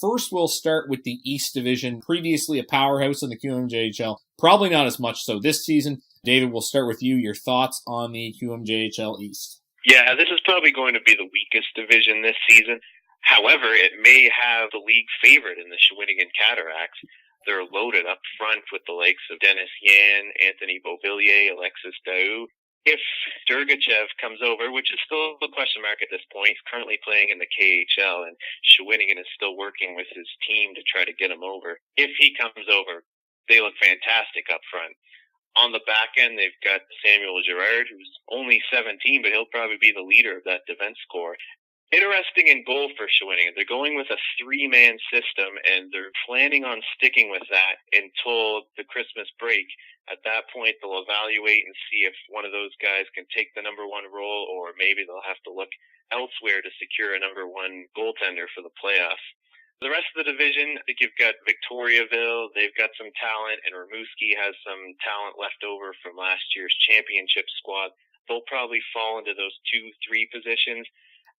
First, we'll start with the East Division, previously a powerhouse in the QMJHL. Probably not as much so this season. David, we'll start with you. Your thoughts on the QMJHL East? Yeah, this is probably going to be the weakest division this season. However, it may have the league favorite in the Shawinigan Cataracts. They're loaded up front with the likes of Dennis Yan, Anthony Beauvillier, Alexis Daou. If Durgachev comes over, which is still a question mark at this point, he's currently playing in the KHL, and Shawinigan is still working with his team to try to get him over. If he comes over, they look fantastic up front. On the back end, they've got Samuel Girard, who's only 17, but he'll probably be the leader of that defense corps. Interesting in goal for Shawinigan. They're going with a 3-man system, and they're planning on sticking with that until the Christmas break. At that point, they'll evaluate and see if one of those guys can take the number one role, or maybe they'll have to look elsewhere to secure a number one goaltender for the playoffs. The rest of the division, I think you've got Victoriaville. They've got some talent, and Rimouski has some talent left over from last year's championship squad. They'll probably fall into those 2-3 positions.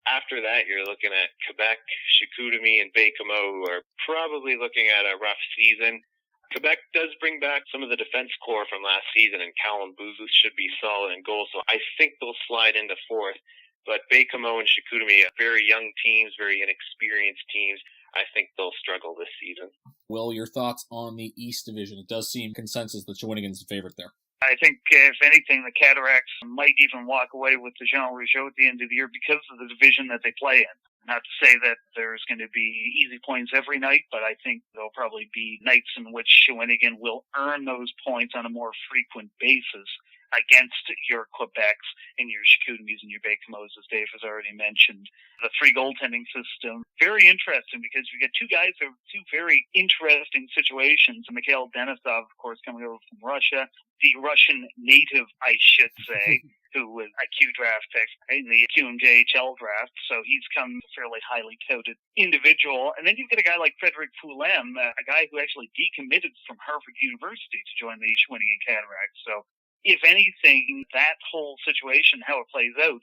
After that, you're looking at Quebec, Chicoutimi, and Baie-Comeau, who are probably looking at a rough season. Quebec does bring back some of the defense core from last season, and Callum Bouzous should be solid in goal, so I think they'll slide into fourth. But Baie-Comeau and Chicoutimi are very young teams, very inexperienced teams. I think they'll struggle this season. Will, your thoughts on the East Division? It does seem consensus that Shawinigan's the favorite there. I think, if anything, the Cataracts might even walk away with the Jean Rougeau at the end of the year because of the division that they play in. Not to say that there's going to be easy points every night, but I think there'll probably be nights in which Shawinigan will earn those points on a more frequent basis against your Quebecs and your Chicoutimis and your Baie-Comeaus, as Dave has already mentioned. The 3 goaltending system, very interesting because we get 2 guys who have 2 very interesting situations. Mikhail Denisov, of course, coming over from Russia, the Russian native, I should say, who was a Q draft pick in the QMJHL draft, so he's come a fairly highly touted individual. And then you've got a guy like Frederick Poulem, a guy who actually decommitted from Harvard University to join the Shawinigan Cataracts. So if anything, that whole situation, how it plays out,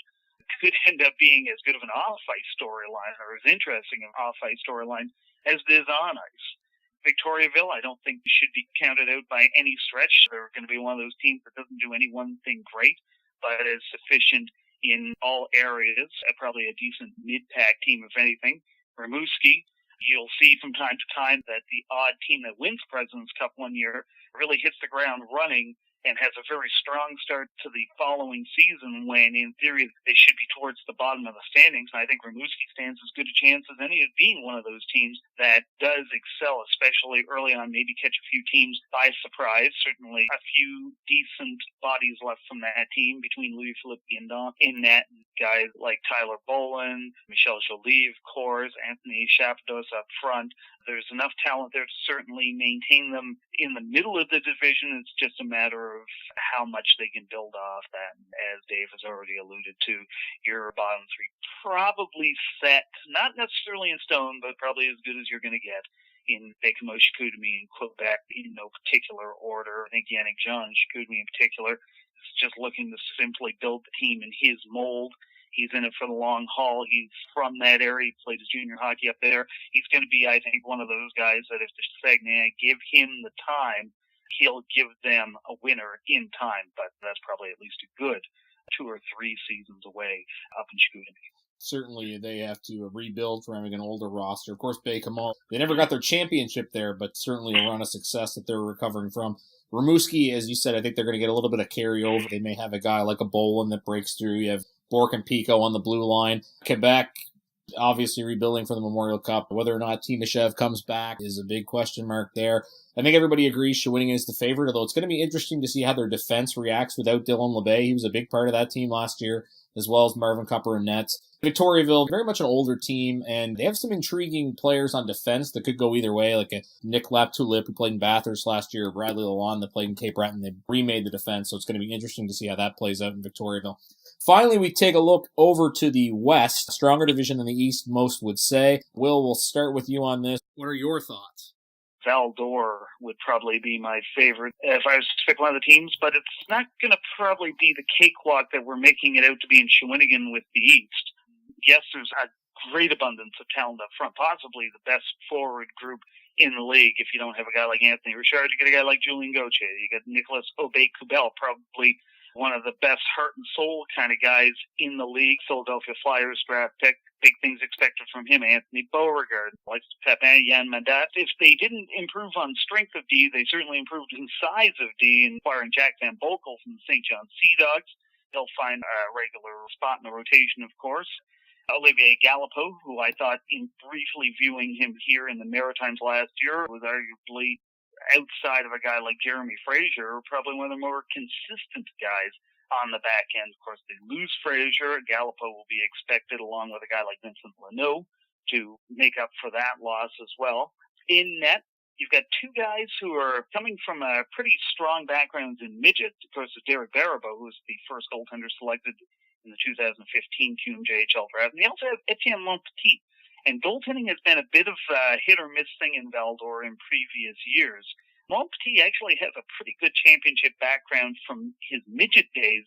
could end up being as good of an off-ice storyline or as interesting an off-ice storyline as it is on ice. Victoriaville, I don't think should be counted out by any stretch. They're going to be one of those teams that doesn't do any one thing great, but is sufficient in all areas. Probably a decent mid-pack team, if anything. Rimouski, you'll see from time to time that the odd team that wins President's Cup one year really hits the ground running and has a very strong start to the following season when, in theory, they should be towards the bottom of the standings. And I think Rimouski stands as good a chance as any of being one of those teams that does excel, especially early on, maybe catch a few teams by surprise. Certainly a few decent bodies left from that team between Louis-Philippe Guindon in net, guys like Tyler Boland, Michel Joly, of course, Anthony Chapados up front. There's enough talent there to certainly maintain them in the middle of the division. It's just a matter of how much they can build off that. As Dave has already alluded to, your bottom 3 probably set, not necessarily in stone, but probably as good as you're going to get in Baie-Comeau, Chicoutimi, and Quebec in no particular order. I think Yannick Jean, Chicoutimi in particular, is just looking to simply build the team in his mold. He's in it for the long haul. He's from that area. He played his junior hockey up there. He's going to be, I think, one of those guys that if the Saguenay give him the time, he'll give them a winner in time. But that's probably at least a good 2 or 3 seasons away up in Chicoutimi. Certainly, they have to rebuild from having an older roster. Of course, Baie-Comeau, they never got their championship there, but certainly a run of success that they're recovering from. Rimouski, as you said, I think they're going to get a little bit of carryover. They may have a guy like a Boland that breaks through. You have Bork and Pico on the blue line. Quebec, obviously rebuilding for the Memorial Cup. Whether or not Timoshev comes back is a big question mark there. I think everybody agrees Shawinigan is the favorite, although it's going to be interesting to see how their defense reacts without Dylan LeBay. He was a big part of that team last year, as well as Marvin Cupper in nets. Victoriaville, very much an older team, and they have some intriguing players on defense that could go either way, like a Nick Laptulip, who played in Bathurst last year, Bradley Lalonde that played in Cape Breton. They remade the defense, so it's going to be interesting to see how that plays out in Victoriaville. Finally, we take a look over to the West, a stronger division than the East, most would say. Will, we'll start with you on this. What are your thoughts? Val-d'Or would probably be my favorite if I was to pick one of the teams, but it's not going to probably be the cakewalk that we're making it out to be in Shawinigan with the East. Yes, there's a great abundance of talent up front, possibly the best forward group in the league. If you don't have a guy like Anthony Richard, you get a guy like Julien Gauthier. You got Nicolas Aubé-Kubel, probably one of the best heart and soul kind of guys in the league. Philadelphia Flyers draft pick. Big things expected from him. Anthony Beauregard, like Pepin, Yann Mandat. If they didn't improve on strength of D, they certainly improved in size of D, and acquiring Jack Van Boekel from the St. John Sea Dogs. He'll find a regular spot in the rotation, of course. Olivier Galipeau, who I thought, in briefly viewing him here in the Maritimes last year, was arguably outside of a guy like Jeremy Fraser, probably one of the more consistent guys on the back end. Of course, they lose Fraser. Galipeau will be expected, along with a guy like Vincent Leno, to make up for that loss as well. In net, you've got two guys who are coming from pretty strong backgrounds in midget. Of course, there's Derek Baribeau, who was the first goaltender selected in the 2015 QMJHL draft. And they also have Etienne Montpetit. And goaltending has been a bit of a hit-or-miss thing in Val-d'Or in previous years. Montpetit actually has a pretty good championship background from his midget days,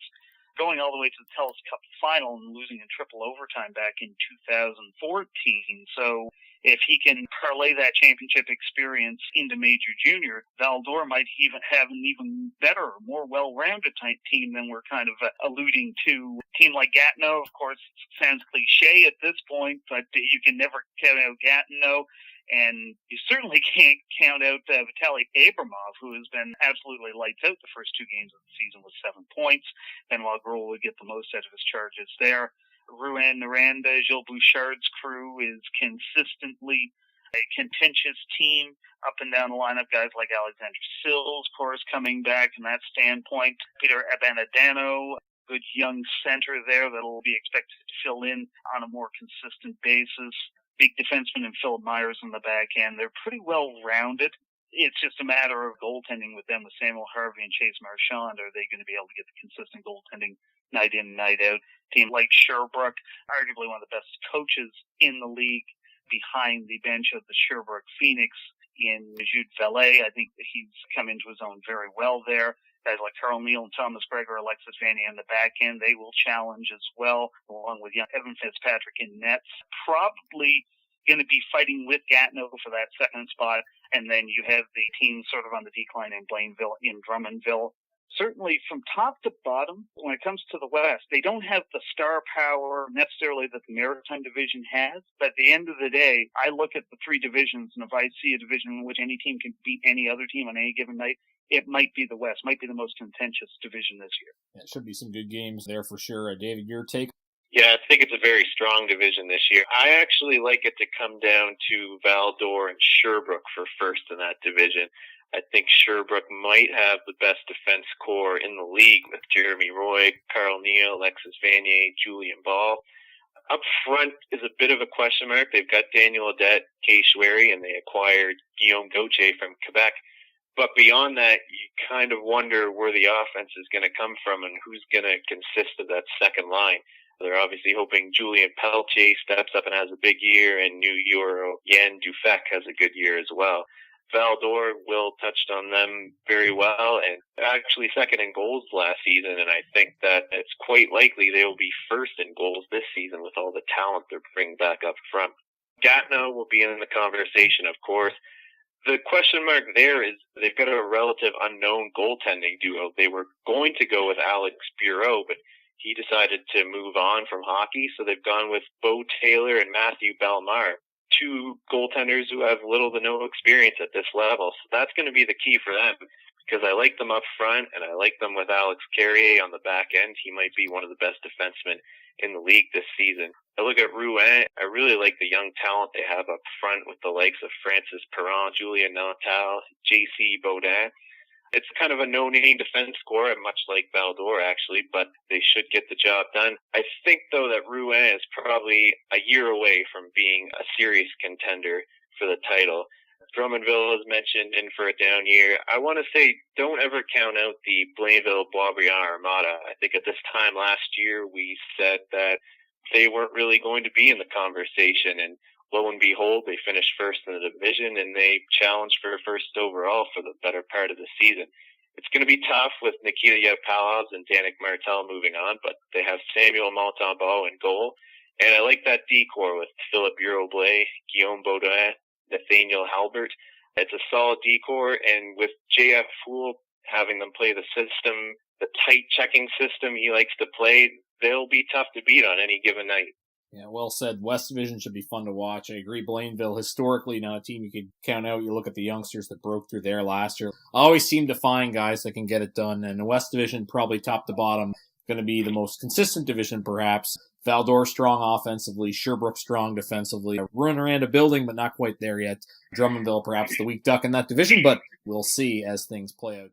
going all the way to the Telus Cup final and losing in triple overtime back in 2014. So if he can parlay that championship experience into Major Junior, Val-d'Or might even have an even better, more well-rounded team than we're kind of alluding to. A team like Gatineau, of course, sounds cliche at this point, but you can never count out Gatineau. And you certainly can't count out Vitaly Abramov, who has been absolutely lights out the first two games of the season with 7 points. Benoit Gros would get the most out of his charges there. Rouyn-Noranda, Gilles Bouchard's crew is consistently a contentious team up and down the lineup. Guys like Alexander Sills, of course, coming back from that standpoint. Peter Abanadano, good young center there that'll be expected to fill in on a more consistent basis. Big defenseman and Philip Myers on the back end. They're pretty well rounded. It's just a matter of goaltending with them, with Samuel Harvey and Chase Marchand. Are they going to be able to get the consistent goaltending night in, night out? Team like Sherbrooke, arguably one of the best coaches in the league, behind the bench of the Sherbrooke Phoenix in Jude Vallée. I think that he's come into his own very well there. Guys like Carl Neal and Thomas Gregor, Alexis Vanier on the back end, they will challenge as well, along with young Evan Fitzpatrick in nets. Probably going to be fighting with Gatineau for that second spot. And then you have the team sort of on the decline in Blainville, in Drummondville. Certainly from top to bottom, when it comes to the West, they don't have the star power necessarily that the Maritime Division has. But at the end of the day, I look at the three divisions, and if I see a division in which any team can beat any other team on any given night, it might be the West, might be the most contentious division this year. Yeah, it should be some good games there for sure. David, your take? Yeah, I think it's a very strong division this year. I actually like it to come down to Val-d'Or and Sherbrooke for first in that division. I think Sherbrooke might have the best defense core in the league with Jeremy Roy, Carl Neal, Alexis Vanier, Julian Ball. Up front is a bit of a question mark. They've got Daniel Audette, Kay Schwery, and they acquired Guillaume Gauthier from Quebec. But beyond that, you kind of wonder where the offense is going to come from and who's going to consist of that second line. They're obviously hoping Julien Pelletier steps up and has a big year, and new Euro Yen Dufek has a good year as well. Val-d'Or, Will touched on them very well, and actually second in goals last season, and I think that it's quite likely they will be first in goals this season with all the talent they're bringing back up front. Gatineau will be in the conversation, of course. The question mark there is they've got a relative unknown goaltending duo. They were going to go with Alex Bureau, but he decided to move on from hockey, so they've gone with Bo Taylor and Matthew Bellemare, two goaltenders who have little to no experience at this level. So that's going to be the key for them, because I like them up front, and I like them with Alex Carrier on the back end. He might be one of the best defensemen in the league this season. I look at Rouyn. I really like the young talent they have up front with the likes of Francis Perron, Julien Nantal, J.C. Baudin. It's kind of a no-name defense score, much like Val-d'Or, actually, but they should get the job done. I think, though, that Rouyn is probably a year away from being a serious contender for the title. Drummondville is mentioned in for a down year. I want to say don't ever count out the Blainville-Boisbriand Armada. I think at this time last year we said that they weren't really going to be in the conversation, and lo and behold, they finished first in the division, and they challenged for first overall for the better part of the season. It's going to be tough with Nikita Yevpalov and Danik Martel moving on, but they have Samuel Montembeault in goal, And I like that decor with Philip Bureau-Blais, Guillaume Baudin, Nathaniel Halbert. It's a solid decor, and with J.F. Fool having them play the system, the tight checking system he likes to play, they'll be tough to beat on any given night. Yeah, well said. West Division should be fun to watch. I agree. Blainville, historically, not a team you could count out. You look at the youngsters that broke through there last year. Always seem to find guys that can get it done. And the West Division, probably top to bottom, going to be the most consistent division, perhaps. Val-d'Or strong offensively, Sherbrooke strong defensively. Rouyn-Noranda building, but not quite there yet. Drummondville, perhaps the weak duck in that division, but we'll see as things play out.